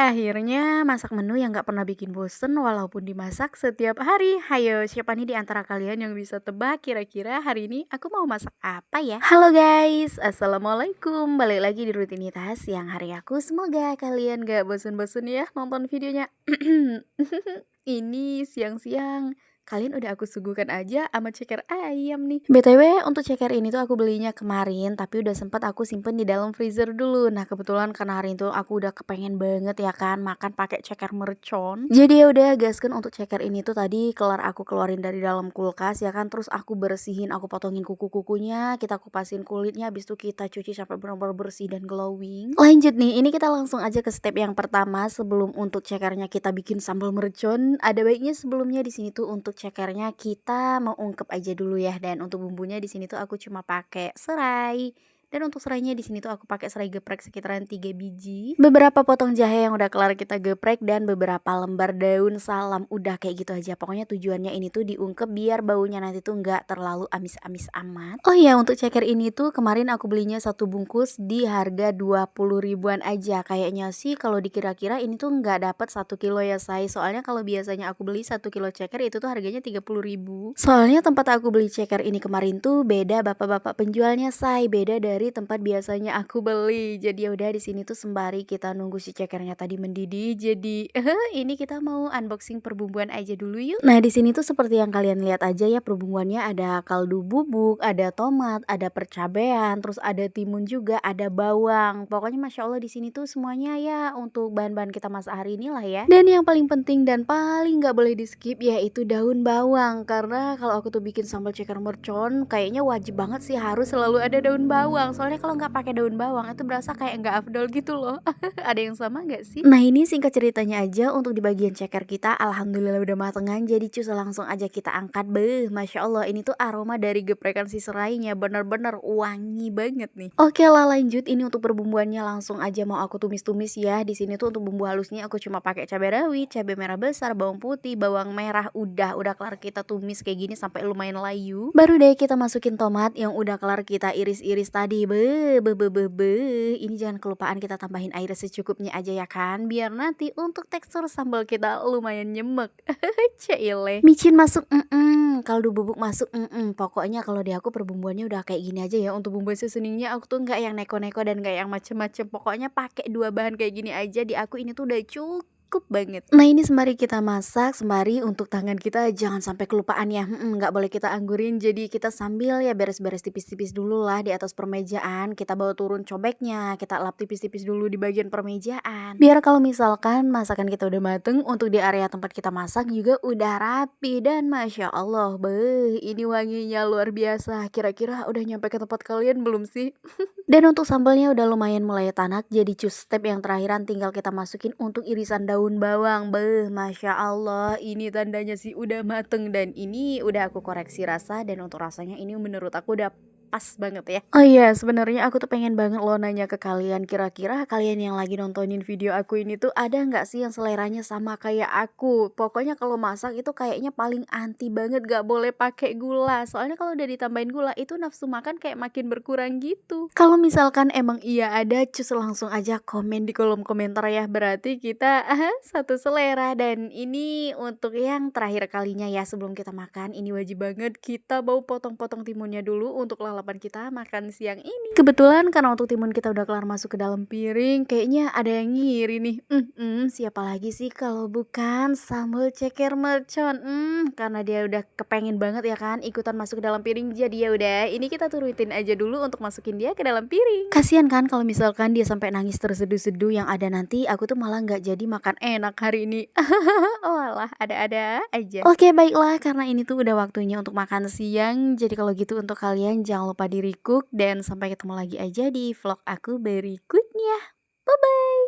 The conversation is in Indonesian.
Akhirnya masak menu yang gak pernah bikin bosen walaupun dimasak setiap hari. Hayo, siapa nih di antara kalian yang bisa tebak kira-kira hari ini aku mau masak apa ya? Halo guys, assalamualaikum. Balik lagi di rutinitas yang hari aku. Semoga kalian gak bosen-bosen ya nonton videonya. Ini siang-siang kalian udah aku suguhkan aja sama ceker ayam nih. BTW untuk ceker ini tuh aku belinya kemarin, tapi udah sempat aku simpen di dalam freezer dulu. Nah kebetulan karena hari itu aku udah kepengen banget ya kan makan pakai ceker mercon. Jadi ya udah gaskan untuk ceker ini tuh tadi kelar aku keluarin dari dalam kulkas ya kan, terus aku bersihin, aku potongin kuku-kukunya, kita kupasin kulitnya, habis itu kita cuci sampai benar-benar bersih dan glowing. Lanjut nih, ini kita langsung aja ke step yang pertama. Sebelum untuk cekernya kita bikin sambal mercon, ada baiknya sebelumnya di sini tuh untuk cekernya kita mau ungkep aja dulu ya. Dan untuk bumbunya di sini tuh aku cuma pakai serai. Dan untuk serainya di sini tuh aku pakai serai geprek sekitaran 3 biji. Beberapa potong jahe yang udah kelar kita geprek dan beberapa lembar daun salam. Udah kayak gitu aja. Pokoknya tujuannya ini tuh diungkep biar baunya nanti tuh nggak terlalu amis-amis amat. Oh iya, untuk ceker ini tuh kemarin aku belinya satu bungkus di harga 20 ribuan aja. Kayaknya sih kalau dikira-kira ini tuh nggak dapat 1 kilo ya say. Soalnya kalau biasanya aku beli 1 kilo ceker itu tuh harganya 30 ribu. Soalnya tempat aku beli ceker ini kemarin tuh beda bapak-bapak penjualnya say. Beda dari tempat biasanya aku beli. Jadi ya udah di sini tuh sembari kita nunggu si cekernya tadi mendidih. Jadi ini kita mau unboxing perbumbuan aja dulu yuk. Nah di sini tuh seperti yang kalian lihat aja ya, perbumbuannya ada kaldu bubuk, ada tomat, ada percabean, terus ada timun juga, ada bawang. Pokoknya masya Allah di sini tuh semuanya ya untuk bahan-bahan kita masak hari ini lah ya. Dan yang paling penting dan paling nggak boleh di skip yaitu daun bawang, karena kalau aku tuh bikin sambal ceker mercon kayaknya wajib banget sih harus selalu ada daun bawang. Soalnya kalau nggak pakai daun bawang itu berasa kayak nggak afdol gitu loh. Ada yang sama nggak sih? Nah ini singkat ceritanya aja untuk di bagian ceker kita. Alhamdulillah udah matengan, jadi cus langsung aja kita angkat. Masya Allah ini tuh aroma dari geprekan si serainya bener-bener wangi banget nih. Oke lah lanjut, ini untuk perbumbuannya langsung aja mau aku tumis-tumis ya. Di sini tuh untuk bumbu halusnya aku cuma pakai cabai rawit, cabai merah besar, bawang putih, bawang merah. Udah kelar kita tumis kayak gini sampai lumayan layu. Baru deh kita masukin tomat yang udah kelar kita iris-iris tadi. Ini jangan kelupaan kita tambahin air secukupnya aja ya kan, biar nanti untuk tekstur sambal kita lumayan nyemek. Cile micin masuk, kaldu bubuk masuk, pokoknya kalau di aku perbumbuannya udah kayak gini aja ya. Untuk bumbu seasoningnya aku tuh nggak yang neko-neko dan nggak yang macem-macem, pokoknya pakai 2 bahan kayak gini aja. Di aku ini tuh udah cukup banget. Nah ini sembari kita masak, sembari untuk tangan kita jangan sampai kelupaan ya, nggak boleh kita anggurin. Jadi kita sambil ya beres-beres tipis-tipis dulu lah di atas permejaan. Kita bawa turun cobeknya, kita lap tipis-tipis dulu di bagian permejaan, biar kalau misalkan masakan kita udah mateng, untuk di area tempat kita masak juga udah rapi. Dan masya Allah ini wanginya luar biasa. Kira-kira udah nyampe ke tempat kalian belum sih? Dan untuk sambalnya udah lumayan mulai tanak, jadi cus step yang terakhiran tinggal kita masukin untuk irisan daun bawang. Masya Allah ini tandanya sih udah mateng. Dan ini udah aku koreksi rasa, dan untuk rasanya ini menurut aku udah pas banget ya. Oh iya, sebenarnya aku tuh pengen banget loh nanya ke kalian, kira-kira kalian yang lagi nontonin video aku ini tuh ada nggak sih yang seleranya sama kayak aku? Pokoknya kalau masak itu kayaknya paling anti banget gak boleh pakai gula. Soalnya kalau udah ditambahin gula itu nafsu makan kayak makin berkurang gitu. Kalau misalkan emang iya ada, cus langsung aja komen di kolom komentar ya. Berarti kita satu selera. Dan ini untuk yang terakhir kalinya ya sebelum kita makan, ini wajib banget kita mau potong-potong timunnya dulu untuk lalapan kita makan siang ini. Kebetulan karena untuk timun kita udah kelar masuk ke dalam piring, kayaknya ada yang ngiri nih. Siapa lagi sih kalau bukan sambal ceker mercon. Karena dia udah kepengen banget ya kan ikutan masuk ke dalam piring. Jadi ya udah, ini kita turutin aja dulu untuk masukin dia ke dalam piring. Kasian kan kalau misalkan dia sampai nangis terseduh-seduh, yang ada nanti aku tuh malah nggak jadi makan enak hari ini. Walah, ada-ada aja. Oke baiklah, karena ini tuh udah waktunya untuk makan siang. Jadi kalau gitu untuk kalian jangan lupa di recook, dan sampai ketemu lagi aja di vlog aku berikutnya. Bye bye.